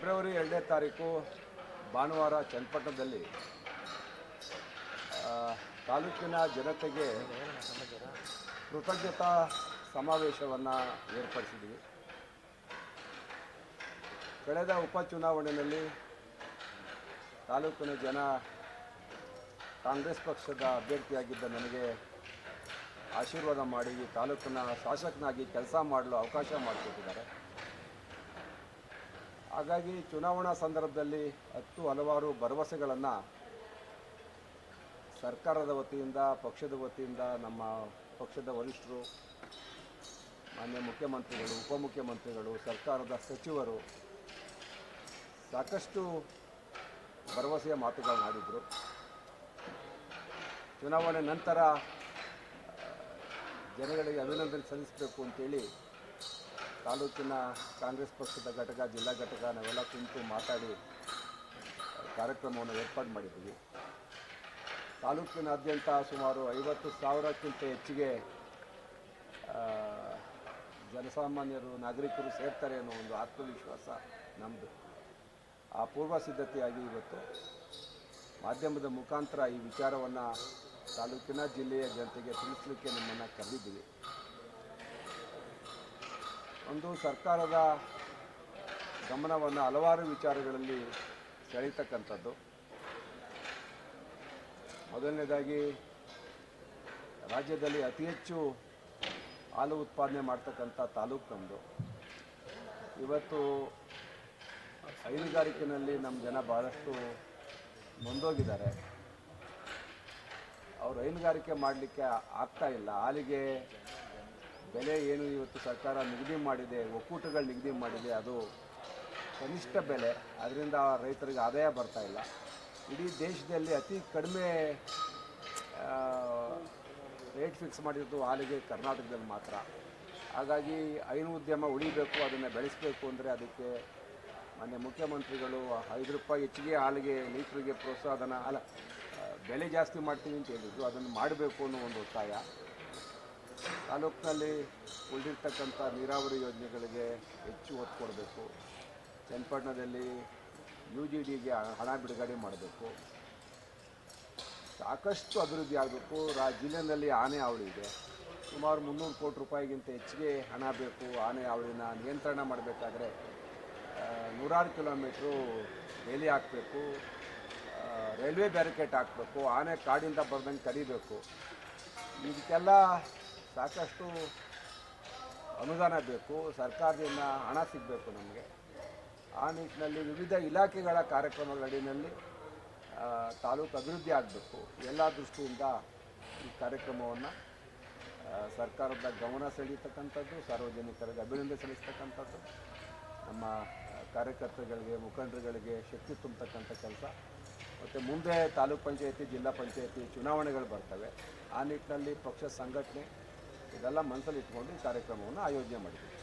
February 2ನೇ ತಾರೀಕು ಭಾನುವಾರ ಚನ್ನಪಟ್ಟಣದಲ್ಲಿ ತಾಲೂಕಿನ ಜನತೆಗೆ ಕೃತಜ್ಞತಾ ಸಮಾವೇಶವನ್ನು ಏರ್ಪಡಿಸಿದ್ವಿ. ಕಳೆದ ಉಪಚುನಾವಣೆಯಲ್ಲಿ ತಾಲೂಕಿನ ಜನ ಕಾಂಗ್ರೆಸ್ ಪಕ್ಷದ ಅಭ್ಯರ್ಥಿಯಾಗಿದ್ದ ನನಗೆ ಆಶೀರ್ವಾದ ಮಾಡಿ ಈ ತಾಲೂಕಿನ ಶಾಸಕನಾಗಿ ಕೆಲಸ ಮಾಡಲು ಅವಕಾಶ ಮಾಡಿಕೊಟ್ಟಿದ್ದಾರೆ. ಹಾಗಾಗಿ ಚುನಾವಣಾ ಸಂದರ್ಭದಲ್ಲಿ ಹಲವಾರು ಭರವಸೆಗಳನ್ನು ಸರ್ಕಾರದ ವತಿಯಿಂದ, ಪಕ್ಷದ ವತಿಯಿಂದ, ನಮ್ಮ ಪಕ್ಷದ ವರಿಷ್ಠರು, ಮಾನ್ಯ ಮುಖ್ಯಮಂತ್ರಿಗಳು, ಉಪಮುಖ್ಯಮಂತ್ರಿಗಳು, ಸರ್ಕಾರದ ಸಚಿವರು ಸಾಕಷ್ಟು ಭರವಸೆಯ ಮಾತುಗಳನ್ನಾಡಿದರು. ಚುನಾವಣೆ ನಂತರ ಜನಗಳಿಗೆ ಅಭಿನಂದನೆ ಸಲ್ಲಿಸಬೇಕು ಅಂತೇಳಿ ತಾಲೂಕಿನ ಕಾಂಗ್ರೆಸ್ ಪಕ್ಷದ ಘಟಕ, ಜಿಲ್ಲಾ ಘಟಕ ನಾವೆಲ್ಲ ಕುಂತು ಮಾತಾಡಿ ಕಾರ್ಯಕ್ರಮವನ್ನು ಏರ್ಪಾಡು ಮಾಡಿದ್ದೀವಿ. ತಾಲೂಕಿನಾದ್ಯಂತ ಸುಮಾರು 50,000ಕ್ಕಿಂತ ಹೆಚ್ಚಿಗೆ ಜನಸಾಮಾನ್ಯರು, ನಾಗರಿಕರು ಸೇರ್ತಾರೆ ಅನ್ನೋ ಒಂದು ಆತ್ಮವಿಶ್ವಾಸ ನಮ್ಮದು. ಆ ಪೂರ್ವ ಸಿದ್ಧತೆಯಾಗಿ ಇವತ್ತು ಮಾಧ್ಯಮದ ಮುಖಾಂತರ ಈ ವಿಚಾರವನ್ನು ತಾಲೂಕಿನ, ಜಿಲ್ಲೆಯ ಜನತೆಗೆ ತಿಳಿಸಲಿಕ್ಕೆ ನಮ್ಮನ್ನು ಕರೆದಿದ್ದೀವಿ. ಒಂದು ಸರ್ಕಾರದ ಗಮನವನ್ನು ಹಲವಾರು ವಿಚಾರಗಳಲ್ಲಿ ಸೆಳೀತಕ್ಕಂಥದ್ದು. ಮೊದಲನೇದಾಗಿ, ರಾಜ್ಯದಲ್ಲಿ ಅತಿ ಹೆಚ್ಚು ಹಾಲು ಉತ್ಪಾದನೆ ಮಾಡ್ತಕ್ಕಂಥ ತಾಲೂಕು ನಮ್ಮದು. ಇವತ್ತು ಹೈನುಗಾರಿಕೆಯಲ್ಲಿ ನಮ್ಮ ಜನ ಭಾಳಷ್ಟು ನೊಂದೋಗಿದ್ದಾರೆ. ಅವರು ಹೈನುಗಾರಿಕೆ ಮಾಡಲಿಕ್ಕೆ ಆಗ್ತಾ ಇಲ್ಲ. ಹಾಲಿಗೆ ಬೆಲೆ ಏನು ಇವತ್ತು ಸರ್ಕಾರ ನಿಗದಿ ಮಾಡಿದೆ, ಒಕ್ಕೂಟಗಳು ನಿಗದಿ ಮಾಡಿದೆ, ಅದು ಕನಿಷ್ಠ ಬೆಲೆ. ಅದರಿಂದ ರೈತರಿಗೆ ಆದಾಯ ಬರ್ತಾ ಇಲ್ಲ. ಇಡೀ ದೇಶದಲ್ಲಿ ಅತಿ ಕಡಿಮೆ ರೇಟ್ ಫಿಕ್ಸ್ ಮಾಡಿದ್ದು ಹಾಲಿಗೆ ಕರ್ನಾಟಕದಲ್ಲಿ ಮಾತ್ರ. ಹಾಗಾಗಿ ಹೈನು ಉದ್ಯಮ ಉಳಿಬೇಕು, ಅದನ್ನು ಬೆಳೆಸಬೇಕು ಅಂದರೆ ಅದಕ್ಕೆ ಮಾನ್ಯ ಮುಖ್ಯಮಂತ್ರಿಗಳು 5 ರೂಪಾಯಿ ಹೆಚ್ಚಿಗೆ ಹಾಲಿಗೆ ಲೀಟ್ರಿಗೆ ಪ್ರೋತ್ಸಾಹಧನ ಬೆಲೆ ಜಾಸ್ತಿ ಮಾಡ್ತೀವಿ ಅಂತ ಹೇಳಿದ್ರು. ಅದನ್ನು ಮಾಡಬೇಕು ಅನ್ನೋ ಒಂದು ಒತ್ತಾಯ. ತಾಲೂಕಿನಲ್ಲಿ ಉಳಿದಿರ್ತಕ್ಕಂಥ ನೀರಾವರಿ ಯೋಜನೆಗಳಿಗೆ ಹೆಚ್ಚು ಒತ್ತು ಕೊಡಬೇಕು. ಚನ್ನಪಟ್ಟಣದಲ್ಲಿ UGDಗೆ ಹಣ ಬಿಡುಗಡೆ ಮಾಡಬೇಕು. ಸಾಕಷ್ಟು ಅಭಿವೃದ್ಧಿ ಆಗಬೇಕು. ಜಿಲ್ಲೆಯಲ್ಲಿ ಆನೆ ಹಾವಳಿ ಇದೆ. ಸುಮಾರು 300 ಕೋಟಿ ರೂಪಾಯಿಗಿಂತ ಹೆಚ್ಚಿಗೆ ಹಣ ಬೇಕು. ಆನೆ ಹಾವಳಿನ ನಿಯಂತ್ರಣ ಮಾಡಬೇಕಾದ್ರೆ 100 ಕಿಲೋಮೀಟ್ರು ಬೇಲಿ ಹಾಕಬೇಕು, ರೈಲ್ವೆ ಬ್ಯಾರಿಕೇಡ್ ಹಾಕಬೇಕು, ಆನೆ ಕಾಡಿಂದ ಬರ್ದಂಗೆ ತಡಿಬೇಕು. ಇದಕ್ಕೆಲ್ಲ ಸಾಕಷ್ಟು ಅನುದಾನ ಬೇಕು. ಸರ್ಕಾರದಿಂದ ಹಣ ಸಿಗಬೇಕು ನಮಗೆ. ಆ ನಿಟ್ಟಿನಲ್ಲಿ ವಿವಿಧ ಇಲಾಖೆಗಳ ಕಾರ್ಯಕ್ರಮಗಳ ಅಡಿಯಲ್ಲಿ ತಾಲೂಕು ಅಭಿವೃದ್ಧಿ ಆಗಬೇಕು. ಎಲ್ಲ ದೃಷ್ಟಿಯಿಂದ ಈ ಕಾರ್ಯಕ್ರಮವನ್ನು ಸರ್ಕಾರದ ಗಮನ ಸೆಳೀತಕ್ಕಂಥದ್ದು, ಸಾರ್ವಜನಿಕರಿಗೆ ಅಭಿನಂದನೆ ಸಲ್ಲಿಸ್ತಕ್ಕಂಥದ್ದು, ನಮ್ಮ ಕಾರ್ಯಕರ್ತರುಗಳಿಗೆ, ಮುಖಂಡರುಗಳಿಗೆ ಶಕ್ತಿ ತುಂಬತಕ್ಕಂಥ ಕೆಲಸ. ಮತ್ತು ಮುಂದೆ ತಾಲೂಕು ಪಂಚಾಯತಿ, ಜಿಲ್ಲಾ ಪಂಚಾಯತಿ ಚುನಾವಣೆಗಳು ಬರ್ತವೆ. ಆ ನಿಟ್ಟಿನಲ್ಲಿ ಪಕ್ಷ ಸಂಘಟನೆ ಇದೆಲ್ಲ ಮನಸ್ಸಲ್ಲಿ ಇಟ್ಕೊಂಡು ಈ ಕಾರ್ಯಕ್ರಮವನ್ನು ಆಯೋಜನೆ ಮಾಡಿದ್ದೀವಿ.